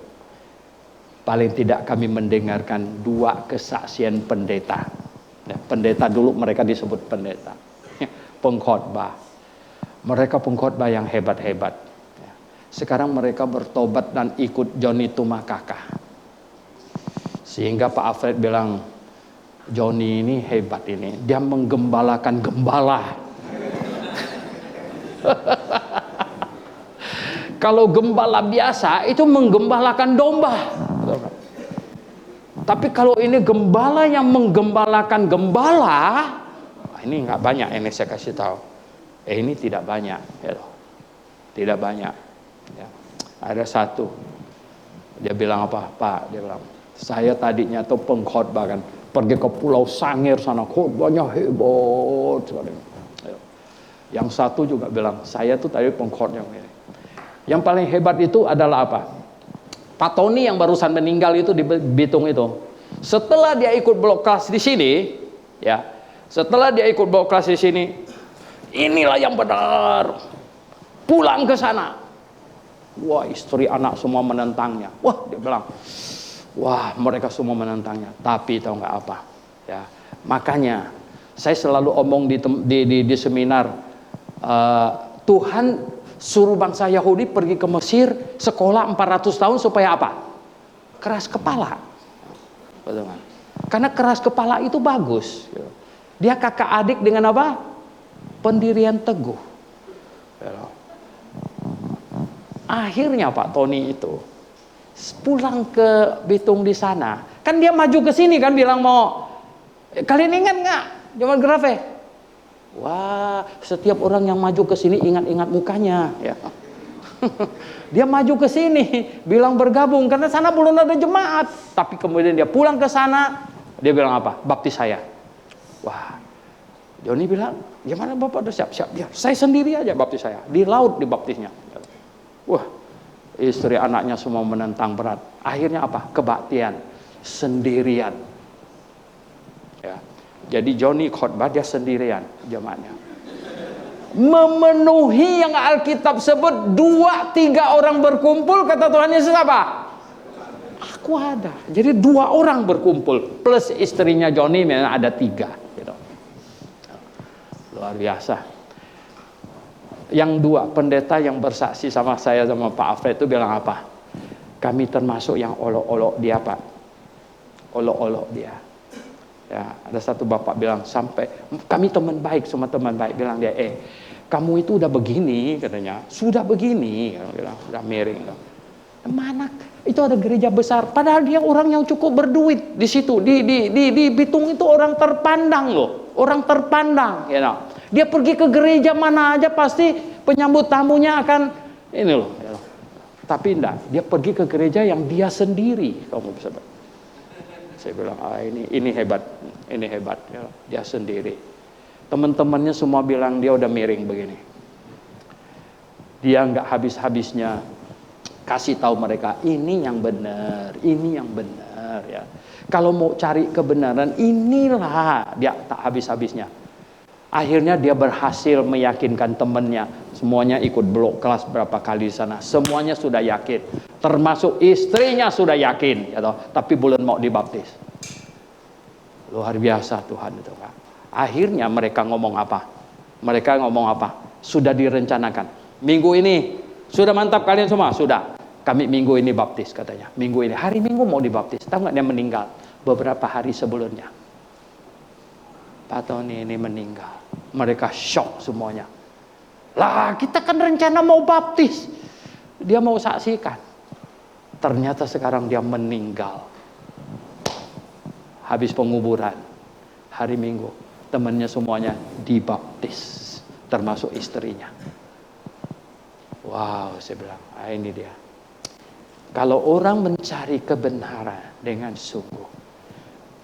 Paling tidak kami mendengarkan 2 kesaksian pendeta. Ya, pendeta dulu mereka disebut pendeta. Ya, pengkhotbah. Mereka pengkhotbah yang hebat-hebat. Ya. Sekarang mereka bertobat dan ikut Johnny Tumakaka. Sehingga Pak Alfred bilang, Johnny ini hebat ini. Dia menggembalakan gembala. Kalau gembala biasa itu menggembalakan domba. Tapi kalau ini gembala yang menggembalakan gembala, ini nggak banyak ini saya kasih tahu. Ini tidak banyak. Ya. Tidak banyak. Ya. Ada satu. Dia bilang apa? Pak, dia bilang, saya tadinya tuh pengkhotbah kan, pergi ke Pulau Sangir sana, khotbahnya hebat sekali. Yang satu juga bilang, saya tuh tadi pengkhotbah yang ini. Yang paling hebat itu adalah apa? Pak Tony yang barusan meninggal itu di Bitung itu. Setelah dia ikut blok kelas di sini, ya, setelah dia ikut blok kelas di sini, inilah yang benar. Pulang ke sana, wah istri anak semua menentangnya. Wah dia bilang, wah mereka semua menentangnya. Tapi tahu nggak apa? Ya, makanya saya selalu omong di seminar, Tuhan suruh bangsa Yahudi pergi ke Mesir sekolah 400 tahun supaya apa? Keras kepala. Betul kan? Karena keras kepala itu bagus. Dia kakak adik dengan apa? Pendirian teguh. Akhirnya Pak Tony itu pulang ke Bitung di sana. Kan dia maju ke sini kan bilang mau, kalian ingat nggak zaman Grafe? Wah, setiap orang yang maju ke sini ingat-ingat mukanya, ya. Dia maju ke sini, bilang bergabung karena sana belum ada jemaat. Tapi kemudian dia pulang ke sana, dia bilang apa? Baptis saya. Wah, Johnny bilang, gimana Bapak udah siap-siap? Ya, saya sendiri aja baptis saya. Di laut dibaptisnya. Wah, istri anaknya semua menentang berat. Akhirnya apa? Kebaktian sendirian. Ya. Jadi Johnny khotbah dia sendirian jemaatnya. memenuhi yang Alkitab sebut 2-3 orang berkumpul, kata Tuhan Yesus apa? Aku ada. Jadi 2 orang berkumpul plus istrinya Johnny, memang ada 3 gitu. Luar biasa. Yang 2 pendeta yang bersaksi sama saya sama Pak Alfred itu bilang apa? Kami termasuk yang olok-olok dia, Pak. Olok-olok dia. Ya, ada satu bapak bilang, sampai kami teman baik, semua teman baik, bilang dia, kamu itu udah begini, katanya, sudah begini, bilang, udah miring. Mana? Itu ada gereja besar, padahal dia orang yang cukup berduit di situ, di Bitung itu orang terpandang loh, orang terpandang, you know. Dia pergi ke gereja mana aja pasti penyambut tamunya akan ini loh, you know. Tapi enggak, dia pergi ke gereja yang dia sendiri, kamu bisa. Saya bilang, ini hebat, ya, dia sendiri. Teman-temannya semua bilang dia udah miring begini. Dia nggak habis-habisnya kasih tahu mereka ini yang benar ya. Kalau mau cari kebenaran inilah, dia tak habis-habisnya. Akhirnya dia berhasil meyakinkan temannya, semuanya ikut blok kelas berapa kali di sana, semuanya sudah yakin, termasuk istrinya sudah yakin, ya toh, tapi belum mau dibaptis. Luar biasa Tuhan itu, Pak. Akhirnya mereka ngomong apa? Sudah direncanakan. Minggu ini sudah mantap kalian semua, sudah. Kami minggu ini baptis katanya. Minggu ini, hari Minggu mau dibaptis. Tahu nggak dia meninggal beberapa hari sebelumnya? Pak Tony ini meninggal. Mereka shock semuanya. Lah, kita kan rencana mau baptis. Dia mau saksikan. Ternyata sekarang dia meninggal. Habis penguburan. Hari Minggu. Temannya semuanya dibaptis. Termasuk istrinya. Wow, saya bilang, ini dia. Kalau orang mencari kebenaran dengan sungguh,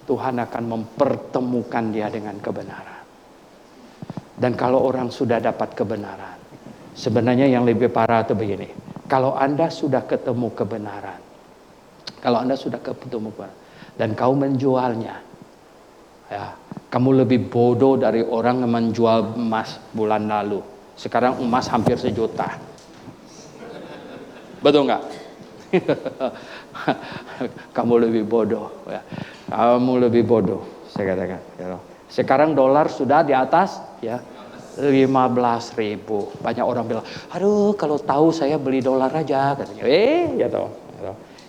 Tuhan akan mempertemukan dia dengan kebenaran. Dan kalau orang sudah dapat kebenaran, sebenarnya yang lebih parah itu begini. Kalau Anda sudah ketemu kebenaran, dan kau menjualnya, ya, kamu lebih bodoh dari orang yang menjual emas bulan lalu. Sekarang emas hampir 1 juta. Betul nggak? Kamu lebih bodoh, ya. Kamu lebih bodoh, saya katakan. Sekarang dolar sudah di atas, ya, 15.000. Banyak orang bilang, aduh, kalau tahu saya beli dolar aja, katanya. Ya toh.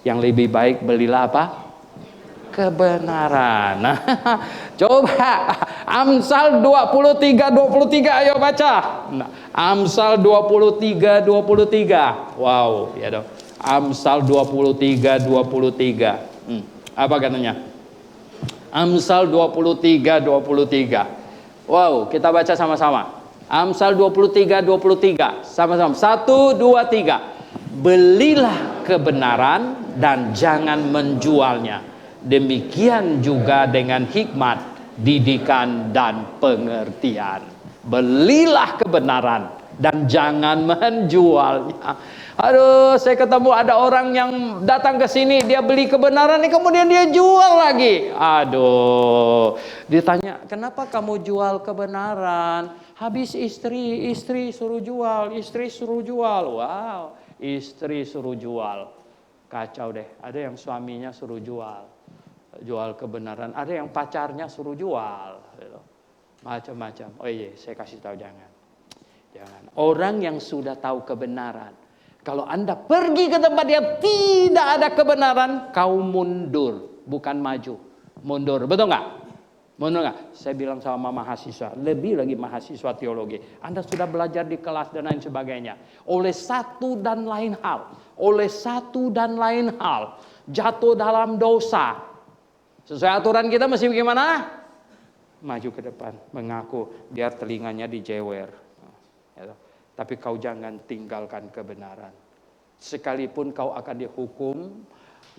Yang lebih baik belilah apa? Kebenaran. Nah, coba Amsal 23:23, ayo baca. Nah, Amsal 23:23. Wow, ya dong. Amsal 23:23. Apa katanya? Amsal 23:23. Wow, kita baca sama-sama. Amsal 23:23. Sama-sama. 1, 2, 3. Belilah kebenaran dan jangan menjualnya. Demikian juga dengan hikmat, didikan dan pengertian. Belilah kebenaran dan jangan menjualnya. Aduh, saya ketemu ada orang yang datang ke sini, dia beli kebenaran, kemudian dia jual lagi. Aduh, ditanya, kenapa kamu jual kebenaran? Habis istri suruh jual, Wow, istri suruh jual. Kacau deh, ada yang suaminya suruh jual kebenaran, ada yang pacarnya suruh jual, macam-macam. Oh iya, saya kasih tahu, jangan. Orang yang sudah tahu kebenaran, kalau Anda pergi ke tempat dia tidak ada kebenaran, kau mundur, bukan maju, mundur, betul nggak? Mundur nggak? Saya bilang sama mahasiswa, lebih lagi mahasiswa teologi, Anda sudah belajar di kelas dan lain sebagainya, oleh satu dan lain hal, jatuh dalam dosa. Sesuai aturan kita mesti bagaimana? Maju ke depan, mengaku, biar telinganya dijewer. Ya, tapi kau jangan tinggalkan kebenaran. Sekalipun kau akan dihukum,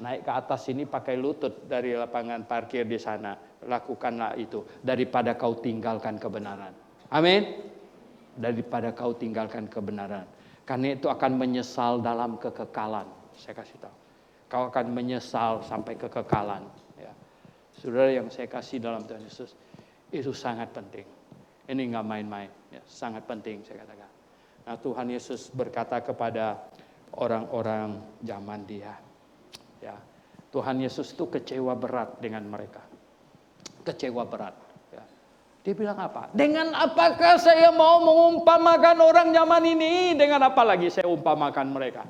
naik ke atas ini pakai lutut dari lapangan parkir di sana, lakukanlah itu daripada kau tinggalkan kebenaran. Amin. Daripada kau tinggalkan kebenaran, karena itu akan menyesal dalam kekekalan. Saya kasih tahu, kau akan menyesal sampai kekekalan. Ya. Saudara yang saya kasih dalam Tuhan Yesus, itu sangat penting. Ini nggak main-main, ya, sangat penting saya katakan. Nah, Tuhan Yesus berkata kepada orang-orang zaman dia, ya, Tuhan Yesus itu kecewa berat dengan mereka, kecewa berat. Ya. Dia bilang apa? Dengan apakah saya mau mengumpamakan orang zaman ini? Dengan apa lagi saya umpamakan mereka?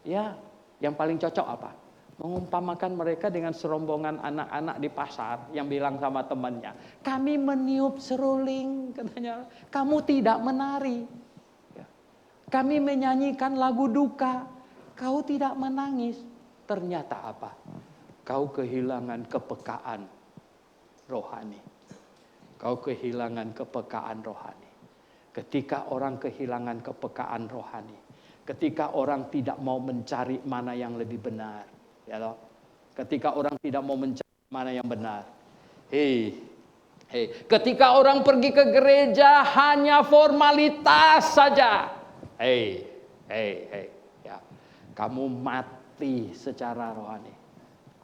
Ya, yang paling cocok apa? Mengumpamakan mereka dengan serombongan anak-anak di pasar yang bilang sama temannya, kami meniup seruling, katanya, kamu tidak menari. Ya. Kami menyanyikan lagu duka, kau tidak menangis. Ternyata apa? Kau kehilangan kepekaan rohani. Kau kehilangan kepekaan rohani. Ketika orang kehilangan kepekaan rohani, ketika orang tidak mau mencari mana yang lebih benar, ya loh. Ketika orang tidak mau mencari mana yang benar. Ketika orang pergi ke gereja hanya formalitas saja. Ya. Kamu mati secara rohani.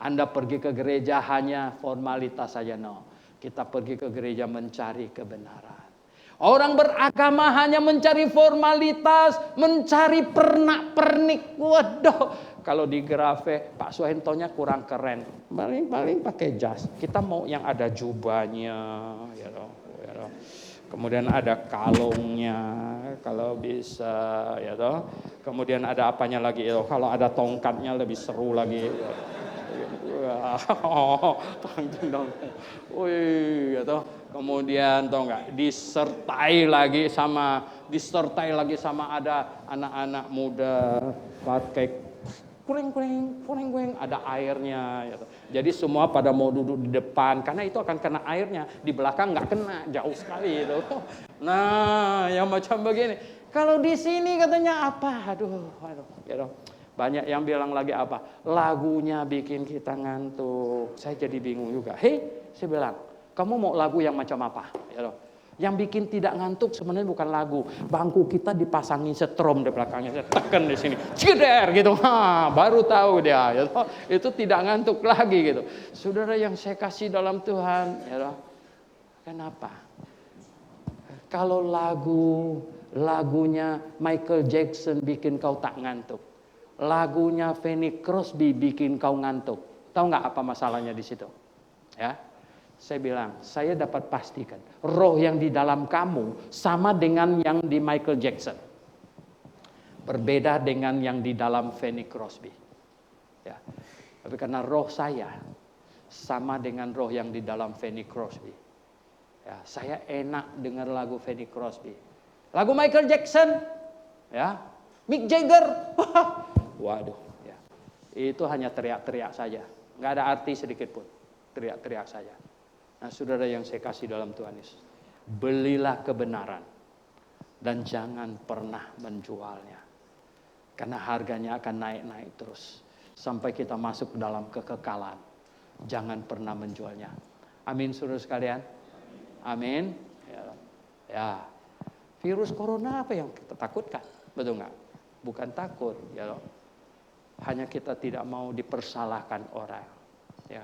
Anda pergi ke gereja hanya formalitas saja, no. Kita pergi ke gereja mencari kebenaran. Orang beragama hanya mencari formalitas, mencari pernak-pernik. Waduh, kalau di Grafe Pak Suhentonya kurang keren, paling pakai jas. Kita mau yang ada jubahnya, ya loh. Kemudian ada kalungnya, kalau bisa, ya toh. Kemudian ada apanya lagi, ya. Kalau ada tongkatnya lebih seru lagi. Wih, ya toh. Kemudian tahu nggak, disertai lagi sama ada anak-anak muda pakai kuring, ada airnya. Ya. Jadi semua pada mau duduk di depan karena itu akan kena airnya, di belakang nggak kena, jauh sekali itu. Nah, yang macam begini. Kalau di sini katanya apa? Aduh, ya. Banyak yang bilang lagi apa? Lagunya bikin kita ngantuk. Saya jadi bingung juga. Saya bilang, kamu mau lagu yang macam apa? Ya loh. Yang bikin tidak ngantuk sebenarnya bukan lagu. Bangku kita dipasangin setrum di belakangnya, saya tekan di sini, ceder gitu. Baru tahu dia, ya loh. Itu tidak ngantuk lagi gitu. Saudara yang saya kasih dalam Tuhan, ya loh. Kenapa? Kalau lagunya Michael Jackson bikin kau tak ngantuk, lagunya Fanny Crosby bikin kau ngantuk, tahu nggak apa masalahnya di situ? Ya. Saya bilang, saya dapat pastikan roh yang di dalam kamu sama dengan yang di Michael Jackson. Berbeda dengan yang di dalam Fanny Crosby. Ya. Tapi karena roh saya sama dengan roh yang di dalam Fanny Crosby. Ya, saya enak dengar lagu Fanny Crosby. Lagu Michael Jackson, ya, Mick Jagger. Waduh, ya. Itu hanya teriak-teriak saja. Nggak ada arti sedikit pun. Teriak-teriak saja. Nah, saudara yang saya kasih dalam Tuhan Yesus, belilah kebenaran dan jangan pernah menjualnya. Karena harganya akan naik-naik terus sampai kita masuk dalam kekekalan. Jangan pernah menjualnya. Amin, saudara sekalian. Amin. Ya. Virus corona apa yang kita takutkan? Betul nggak? Bukan takut, ya loh. Hanya kita tidak mau dipersalahkan orang. Ya,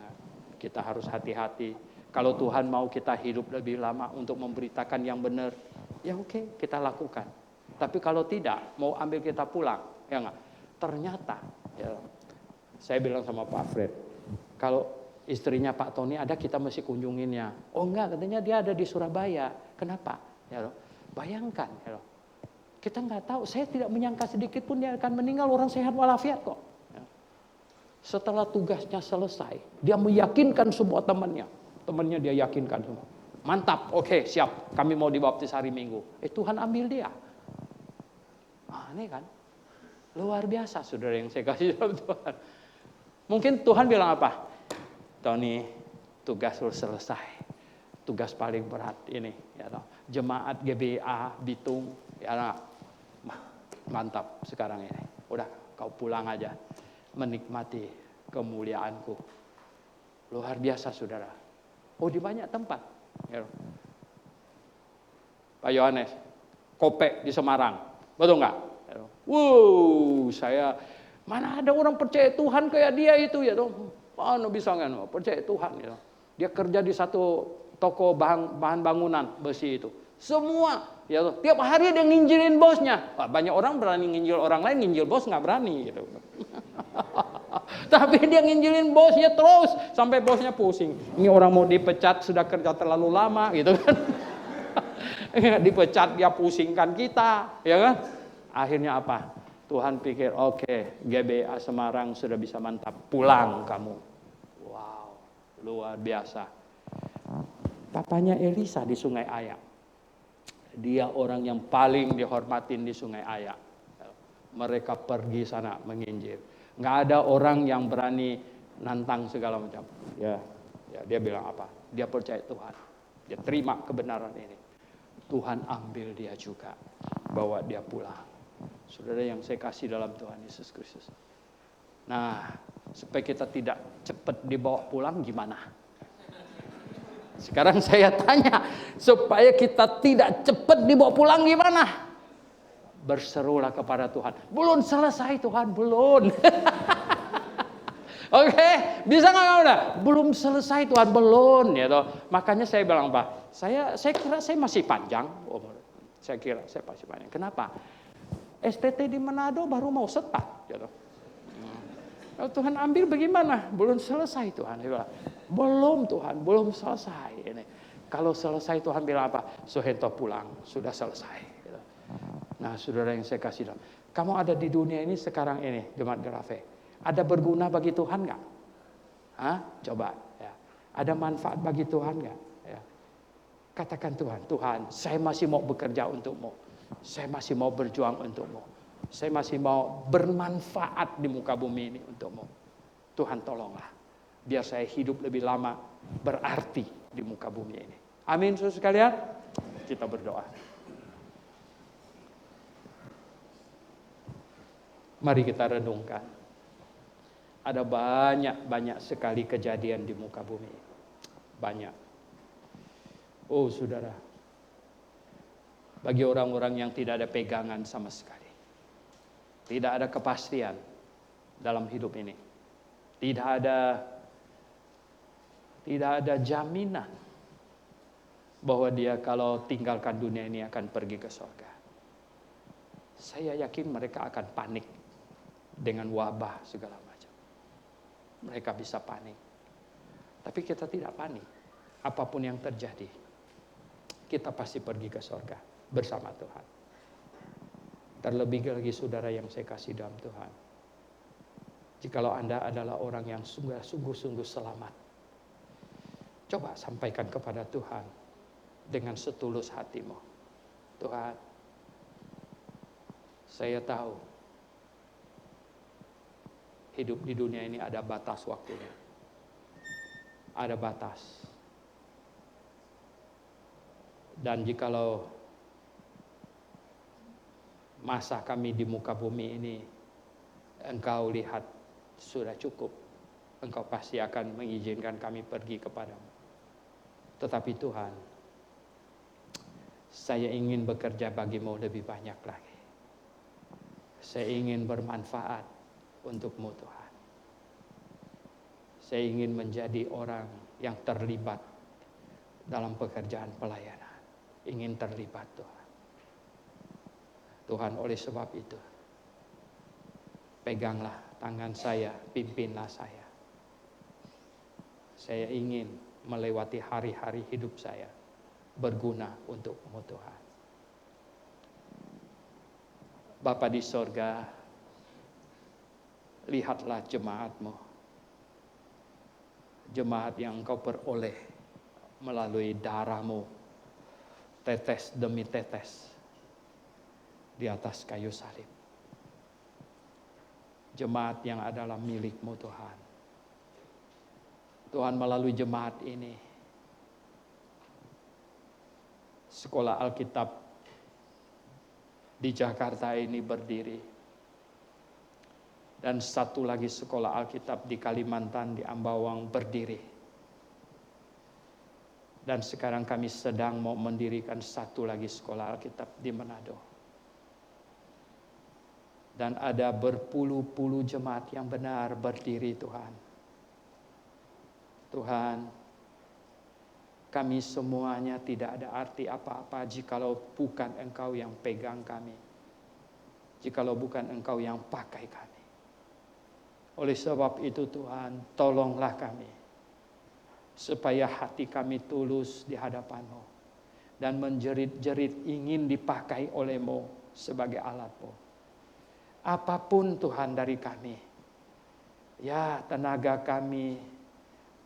kita harus hati-hati. Kalau Tuhan mau kita hidup lebih lama untuk memberitakan yang benar, ya oke, kita lakukan. Tapi kalau tidak, mau ambil kita pulang, ya enggak? Ternyata, ya, saya bilang sama Pak Fred, kalau istrinya Pak Tony ada, kita mesti kunjunginnya. Oh enggak, katanya dia ada di Surabaya. Kenapa? Ya loh, bayangkan, ya loh. Kita nggak tahu, saya tidak menyangka sedikit pun dia akan meninggal, orang sehat walafiat kok. Ya. Setelah tugasnya selesai, dia meyakinkan semua temannya dia yakinkan semua. Mantap, oke, siap. Kami mau dibaptis hari Minggu. Tuhan ambil dia. Ini kan luar biasa, saudara yang saya kasih dalam Tuhan. Mungkin Tuhan bilang apa? Tony, tugas lu selesai. Tugas paling berat ini, ya toh. Jemaat GBA Bitung, ya mantap sekarang ini. Udah, kau pulang aja, menikmati kemuliaanku. Luar biasa, saudara. Oh, di banyak tempat. Ya. Pak Yohanes, Kopek di Semarang, betul nggak? Ya. Saya mana ada orang percaya Tuhan kayak dia itu, ya dong. Mana bisa nggak percaya Tuhan? Ya. Dia kerja di satu toko bahan bangunan besi itu. Semua, ya toh, tiap hari dia nginjilin bosnya. Banyak orang berani nginjil orang lain, nginjil bos nggak berani gitu. Tapi dia nginjilin bosnya terus sampai bosnya pusing. Ini orang mau dipecat, sudah kerja terlalu lama gitu kan. Dipecat dia pusingkan kita, ya kan? Akhirnya apa? Tuhan pikir, oke, GBA Semarang sudah bisa mantap, pulang kamu. Wow, luar biasa. Papanya Elisa di Sungai Ayak. Dia orang yang paling dihormatin di Sungai Ayak. Mereka pergi sana menginjil. Nggak ada orang yang berani nantang segala macam. Ya, dia bilang apa? Dia percaya Tuhan. Dia terima kebenaran ini. Tuhan ambil dia juga, bawa dia pulang. Saudara yang saya kasih dalam Tuhan Yesus Kristus. Nah, supaya kita tidak cepat dibawa pulang gimana? Sekarang saya tanya, supaya kita tidak cepat dibawa pulang gimana? Berserulah kepada Tuhan. Belum selesai Tuhan, belum. Oke, bisa nggak? Belum selesai Tuhan, belum. Ya toh. Makanya saya bilang Pak, saya kira saya masih panjang. Saya kira saya masih panjang. Kenapa? STT di Manado baru mau start. Ya toh. Kalau Tuhan ambil bagaimana? Belum selesai Tuhan. Belum Tuhan, belum selesai. Ini. Kalau selesai Tuhan bilang apa? Sohento pulang, sudah selesai. Gitu. Nah, saudara yang saya kasih dalam, kamu ada di dunia ini sekarang ini, Jemaat Grafe. Ada berguna bagi Tuhan nggak? Hah? Coba. Ya. Ada manfaat bagi Tuhan nggak? Ya. Katakan Tuhan, saya masih mau bekerja untukmu. Saya masih mau berjuang untukmu. Saya masih mau bermanfaat di muka bumi ini untukmu. Tuhan tolonglah. Biar saya hidup lebih lama berarti di muka bumi ini. Amin, saudara sekalian. Kita berdoa. Mari kita renungkan. Ada banyak sekali kejadian di muka bumi. Banyak. Oh saudara. Bagi orang-orang yang tidak ada pegangan sama sekali. Tidak ada kepastian dalam hidup ini. Tidak ada jaminan bahwa dia kalau tinggalkan dunia ini akan pergi ke surga. Saya yakin mereka akan panik dengan wabah segala macam. Mereka bisa panik. Tapi kita tidak panik. Apapun yang terjadi, kita pasti pergi ke surga bersama Tuhan. Terlebih lagi saudara yang saya kasih dalam Tuhan. Jikalau Anda adalah orang yang sungguh-sungguh selamat, coba sampaikan kepada Tuhan dengan setulus hatimu. Tuhan, saya tahu hidup di dunia ini ada batas waktunya. Ada batas. Dan jikalau masa kami di muka bumi ini Engkau lihat sudah cukup, Engkau pasti akan mengizinkan kami pergi kepadamu. Tetapi Tuhan, saya ingin bekerja bagimu lebih banyak lagi. Saya ingin bermanfaat untukmu Tuhan. Saya ingin menjadi orang yang terlibat dalam pekerjaan pelayanan. Ingin terlibat Tuhan. Tuhan, oleh sebab itu, peganglah tangan saya, pimpinlah saya. Saya ingin melewati hari-hari hidup saya berguna untukmu Tuhan. Bapa di sorga, lihatlah jemaatmu. Jemaat yang Engkau peroleh melalui darahmu, tetes demi tetes di atas kayu salib. Jemaat yang adalah milik-Mu Tuhan. Tuhan, melalui jemaat ini, sekolah Alkitab di Jakarta ini berdiri. Dan satu lagi sekolah Alkitab di Kalimantan, di Ambawang berdiri. Dan sekarang kami sedang mau mendirikan satu lagi sekolah Alkitab di Manado. Dan ada berpuluh-puluh jemaat yang benar berdiri Tuhan. Tuhan, Kami semuanya tidak ada arti apa-apa jikalau bukan Engkau yang pegang kami. Jikalau bukan Engkau yang pakai kami. Oleh sebab itu Tuhan, tolonglah kami. Supaya hati kami tulus di hadapan-Mu. Dan menjerit-jerit ingin dipakai oleh-Mu sebagai alat-Mu. Apapun Tuhan dari kami. Ya, tenaga kami,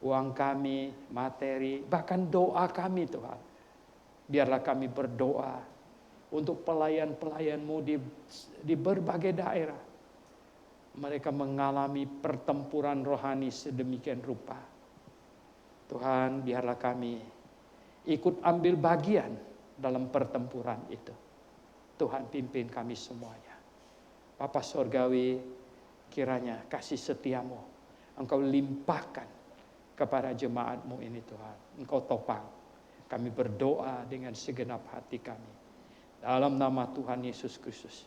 uang kami, materi, bahkan doa kami Tuhan. Biarlah kami berdoa untuk pelayan-pelayan-Mu di berbagai daerah. Mereka mengalami pertempuran rohani sedemikian rupa. Tuhan, biarlah kami ikut ambil bagian dalam pertempuran itu. Tuhan, pimpin kami semuanya. Bapa Sorgawi, kiranya kasih setia-Mu Engkau limpahkan kepada jemaat-Mu ini Tuhan. Engkau topang. Kami berdoa dengan segenap hati kami. Dalam nama Tuhan Yesus Kristus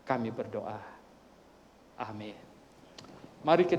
kami berdoa. Amin. Mari kita